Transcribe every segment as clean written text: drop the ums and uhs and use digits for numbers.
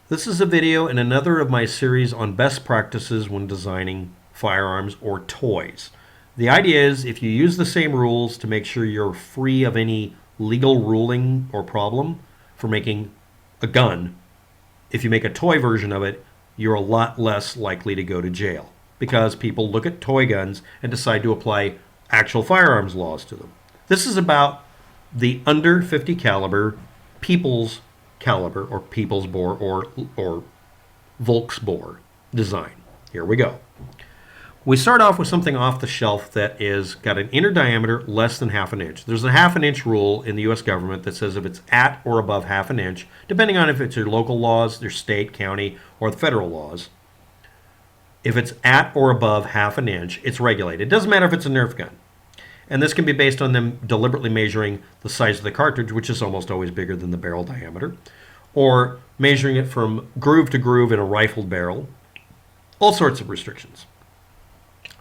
This is a video in another of my series on best practices when designing firearms or toys. The idea is if you use the same rules to make sure you're free of any legal ruling or problem for making a gun, if you make a toy version of it, you're a lot less likely to go to jail because people look at toy guns and decide to apply actual firearms laws to them. This is about the under 50 caliber people's caliber or people's bore or Volksbore design. Here we go. We start off with something off the shelf that is got an inner diameter less than half an inch. There's a half an inch rule in the US government that says if it's at or above half an inch, depending on if it's your local laws, your state, county, or the federal laws, if it's at or above half an inch, it's regulated. It doesn't matter if it's a Nerf gun. And this can be based on them deliberately measuring the size of the cartridge, which is almost always bigger than the barrel diameter, or measuring it from groove to groove in a rifled barrel, all sorts of restrictions.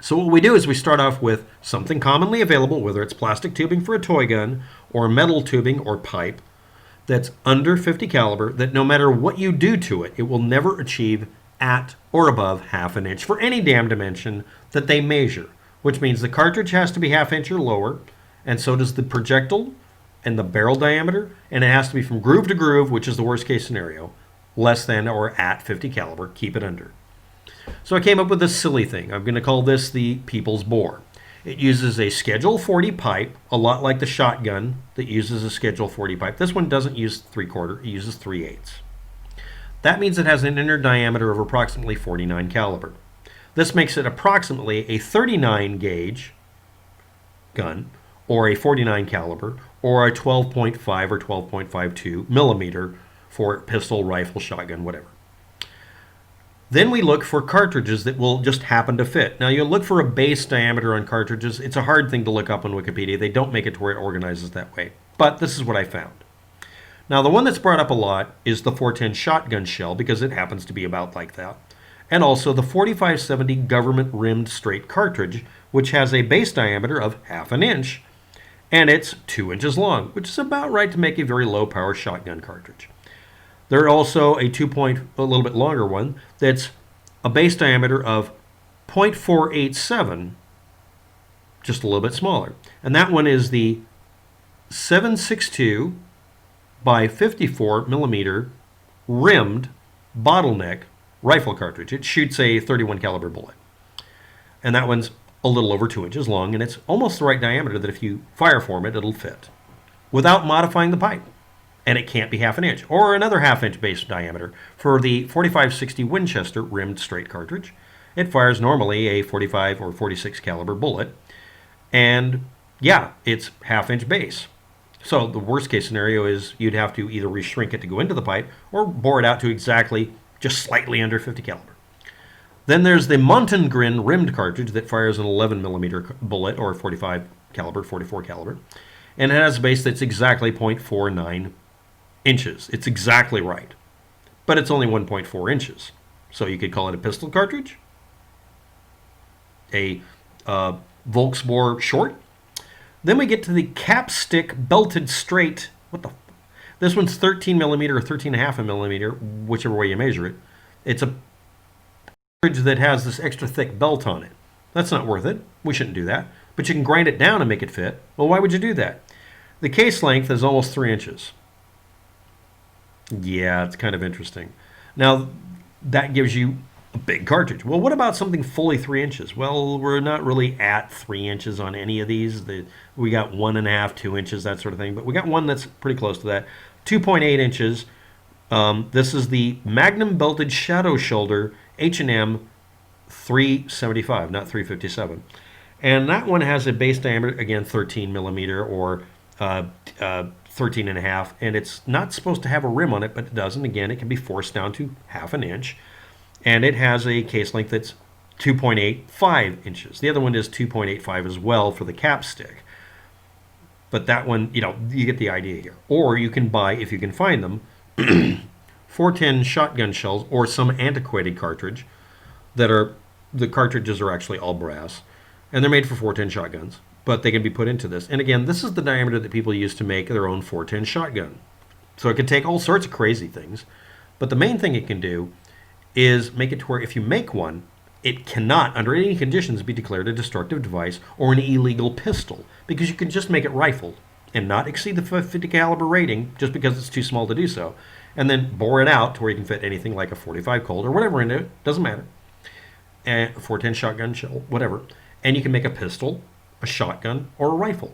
So what we do is we start off with something commonly available, whether it's plastic tubing for a toy gun or metal tubing or pipe that's under 50 caliber, that no matter what you do to it, it will never achieve at or above half an inch for any damn dimension that they measure, which means the cartridge has to be half inch or lower, and so does the projectile and the barrel diameter, and it has to be from groove to groove, which is the worst case scenario, less than or at 50 caliber, keep it under. So I came up with this silly thing. I'm going to call this the people's bore. It uses a Schedule 40 pipe, a lot like the shotgun that uses a Schedule 40 pipe. This one doesn't use 3/4, it uses 3/8. That means it has an inner diameter of approximately 49 caliber. This makes it approximately a 39 gauge gun, or a 49 caliber, or a 12.5 or 12.52 millimeter for pistol, rifle, shotgun, whatever. Then we look for cartridges that will just happen to fit. Now you'll look for a base diameter on cartridges. It's a hard thing to look up on Wikipedia. They don't make it to where it organizes that way. But this is what I found. Now the one that's brought up a lot is the 410 shotgun shell because it happens to be about like that. And also the 4570 government rimmed straight cartridge, which has a base diameter of half an inch, and it's 2 inches long, which is about right to make a very low power shotgun cartridge. There's also a a little bit longer one that's a base diameter of 0.487, just a little bit smaller. And that one is the 7.62 by 54 millimeter rimmed bottleneck rifle cartridge. It shoots a 31 caliber bullet. And that one's a little over 2 inches long, and it's almost the right diameter that if you fire form it, it'll fit without modifying the pipe. And it can't be half an inch, or another half inch base diameter for the 4560 Winchester rimmed straight cartridge. It fires normally a 45 or 46 caliber bullet, and yeah, it's half inch base. So the worst case scenario is you'd have to either reshrink it to go into the pipe or bore it out to exactly just slightly under 50 caliber. Then there's the Montengrin rimmed cartridge that fires an 11 millimeter bullet or 45 caliber, 44 caliber, and it has a base that's exactly 0.49 inches. It's exactly right, but it's only 1.4 inches. So you could call it a pistol cartridge, a Volksbore short. Then we get to the capstick belted straight. This one's 13 millimeter or 13.5 millimeter, whichever way you measure it. It's a cartridge that has this extra thick belt on it. That's not worth it. We shouldn't do that. But you can grind it down and make it fit. Well, why would you do that? The case length is almost 3 inches. Yeah, it's kind of interesting. Now, that gives you a big cartridge. Well, what about something fully 3 inches? Well, we're not really at 3 inches on any of these. We got 1.5, 2 inches, that sort of thing. But we got one that's pretty close to that. 2.8 inches. This is the Magnum Belted Shadow Shoulder H&M 375, not 357. And that one has a base diameter, again, 13 millimeter or 13.5, and it's not supposed to have a rim on it, but it does. And again, it can be forced down to half an inch. And it has a case length that's 2.85 inches. The other one is 2.85 as well for the capstick. But that one, you get the idea here. Or you can buy, if you can find them, 410 shotgun shells or some antiquated cartridge the cartridges are actually all brass. And they're made for 410 shotguns, but they can be put into this. And again, this is the diameter that people use to make their own 410 shotgun. So it can take all sorts of crazy things. But the main thing it can do is make it to where if you make one, it cannot, under any conditions, be declared a destructive device or an illegal pistol, because you can just make it rifled and not exceed the 50 caliber rating just because it's too small to do so, and then bore it out to where you can fit anything like a 45 Colt or whatever into it, doesn't matter, and 410 shotgun shell, whatever, and you can make a pistol, a shotgun, or a rifle.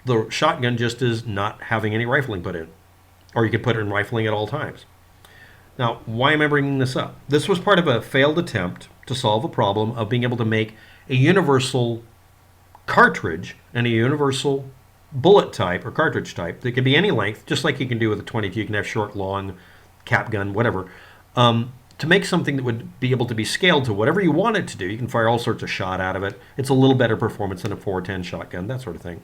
The shotgun just is not having any rifling put in, or you can put it in rifling at all times. Now, why am I bringing this up? This was part of a failed attempt to solve a problem of being able to make a universal cartridge and a universal bullet type or cartridge type that can be any length, just like you can do with a 22. You can have short, long, cap gun, whatever, to make something that would be able to be scaled to whatever you want it to do. You can fire all sorts of shot out of it. It's a little better performance than a 410 shotgun, that sort of thing.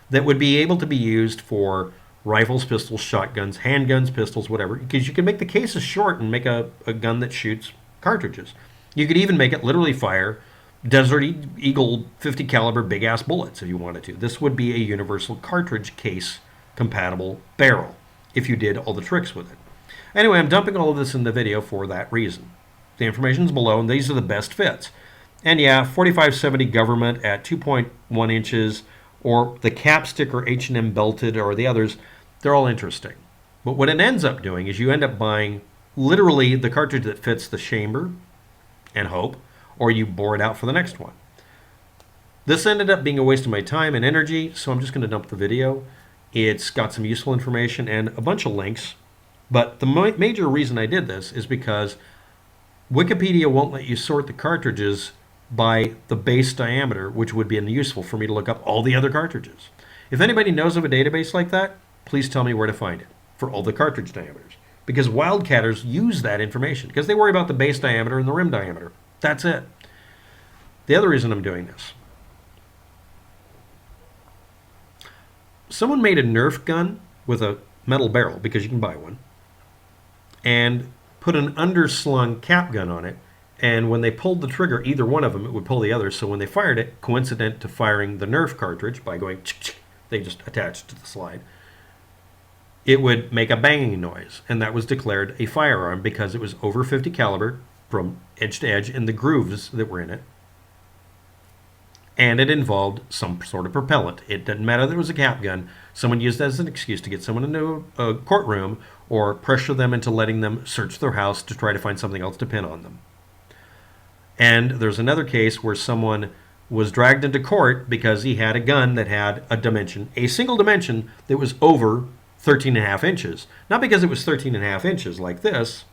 That would be able to be used for rifles, pistols, shotguns, handguns, pistols, whatever, because you can make the cases short and make a gun that shoots cartridges. You could even make it literally fire Desert Eagle 50 caliber big ass bullets if you wanted to. This would be a universal cartridge case compatible barrel if you did all the tricks with it. Anyway, I'm dumping all of this in the video for that reason. The information's below, and these are the best fits. And yeah, 4570 government at 2.1 inches, or the capstick or H&M belted or the others, they're all interesting. But what it ends up doing is you end up buying literally the cartridge that fits the chamber and hope, or you bore it out for the next one. This ended up being a waste of my time and energy, so I'm just going to dump the video. It's got some useful information and a bunch of links, but the major reason I did this is because Wikipedia won't let you sort the cartridges by the base diameter, which would be useful for me to look up all the other cartridges. If anybody knows of a database like that, please tell me where to find it for all the cartridge diameters. Because wildcatters use that information because they worry about the base diameter and the rim diameter. That's it. The other reason I'm doing this. Someone made a Nerf gun with a metal barrel, because you can buy one, and put an underslung cap gun on it. And when they pulled the trigger, either one of them, it would pull the other. So when they fired it, coincident to firing the Nerf cartridge by going, they just attached to the slide, it would make a banging noise. And that was declared a firearm because it was over 50 caliber from edge to edge in the grooves that were in it. And it involved some sort of propellant. It didn't matter that it was a cap gun. Someone used that as an excuse to get someone into a courtroom or pressure them into letting them search their house to try to find something else to pin on them. And there's another case where someone was dragged into court because he had a gun that had a dimension, a single dimension that was over 13 and a half inches. Not because it was 13 and a half inches like this,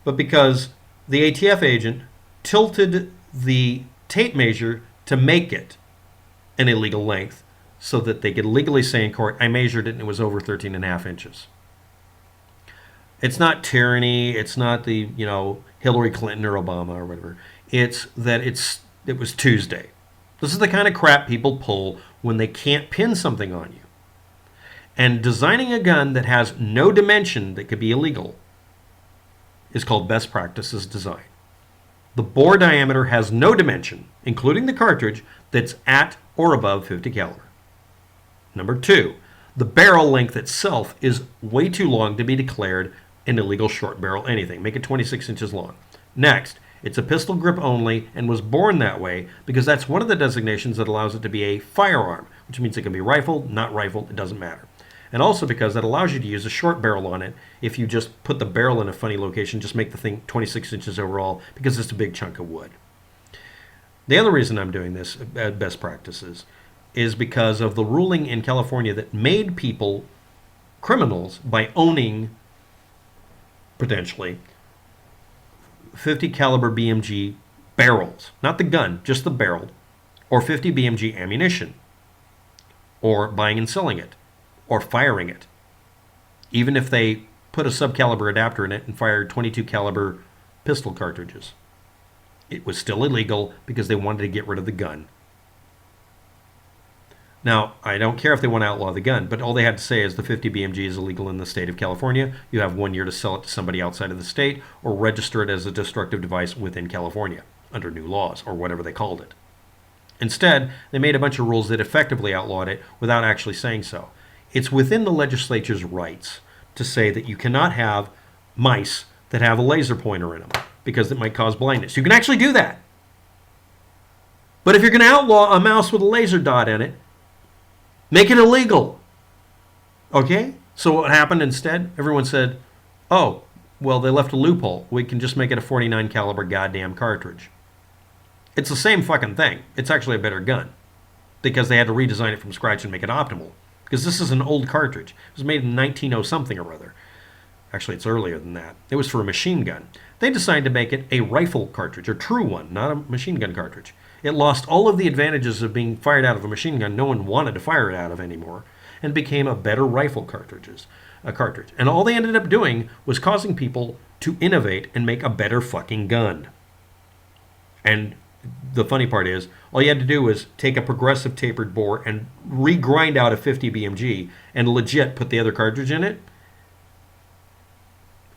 but because the ATF agent tilted the tape measure to make it an illegal length so that they could legally say in court, I measured it and it was over 13 and a half inches. It's not tyranny. It's not the, Hillary Clinton or Obama or whatever. It's that it was Tuesday. This is the kind of crap people pull when they can't pin something on you. And designing a gun that has no dimension that could be illegal is called best practices design. The bore diameter has no dimension, including the cartridge, that's at or above 50 caliber. Number 2, the barrel length itself is way too long to be declared an illegal short barrel anything. Make it 26 inches long. Next, it's a pistol grip only and was born that way because that's one of the designations that allows it to be a firearm, which means it can be rifled, not rifled, it doesn't matter. And also because that allows you to use a short barrel on it if you just put the barrel in a funny location, just make the thing 26 inches overall because it's a big chunk of wood. The other reason I'm doing this at best practices is because of the ruling in California that made people criminals by owning, potentially, 50 caliber BMG barrels, not the gun, just the barrel, or 50 BMG ammunition, or buying and selling it, or firing it. Even if they put a subcaliber adapter in it and fired 22 caliber pistol cartridges, it was still illegal because they wanted to get rid of the gun. Now, I don't care if they want to outlaw the gun, but all they had to say is the 50 BMG is illegal in the state of California. You have 1 year to sell it to somebody outside of the state or register it as a destructive device within California under new laws or whatever they called it. Instead, they made a bunch of rules that effectively outlawed it without actually saying so. It's within the legislature's rights to say that you cannot have mice that have a laser pointer in them because it might cause blindness. You can actually do that. But if you're going to outlaw a mouse with a laser dot in it, make it illegal. Okay? So what happened instead? Everyone said, oh, well, they left a loophole. We can just make it a 49 caliber goddamn cartridge. It's the same fucking thing. It's actually a better gun because they had to redesign it from scratch and make it optimal. Because this is an old cartridge. It was made in 1900 something or other. Actually, it's earlier than that. It was for a machine gun. They decided to make it a rifle cartridge, a true one, not a machine gun cartridge. It lost all of the advantages of being fired out of a machine gun no one wanted to fire it out of anymore, and became a better rifle cartridge. And all they ended up doing was causing people to innovate and make a better fucking gun. And the funny part is, all you had to do was take a progressive tapered bore and regrind out a 50 BMG and legit put the other cartridge in it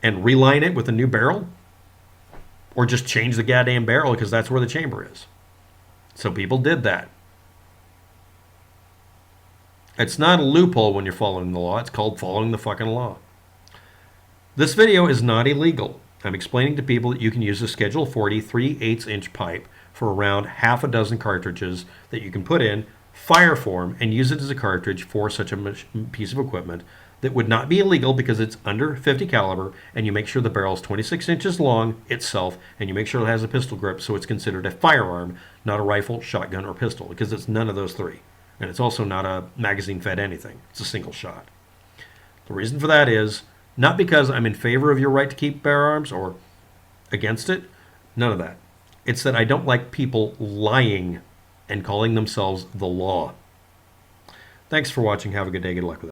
and reline it with a new barrel, or just change the goddamn barrel because that's where the chamber is. So people did that. It's not a loophole when you're following the law. It's called following the fucking law. This video is not illegal. I'm explaining to people that you can use a Schedule 40 3/8" pipe for around half a dozen cartridges that you can put in, fire form, and use it as a cartridge for such a piece of equipment that would not be illegal because it's under 50 caliber, and you make sure the barrel is 26 inches long itself, and you make sure it has a pistol grip so it's considered a firearm, not a rifle, shotgun, or pistol, because it's none of those three. And it's also not a magazine-fed anything. It's a single shot. The reason for that is not because I'm in favor of your right to keep bear arms or against it. None of that. It's that I don't like people lying and calling themselves the law. Thanks for watching. Have a good day. Good luck with it.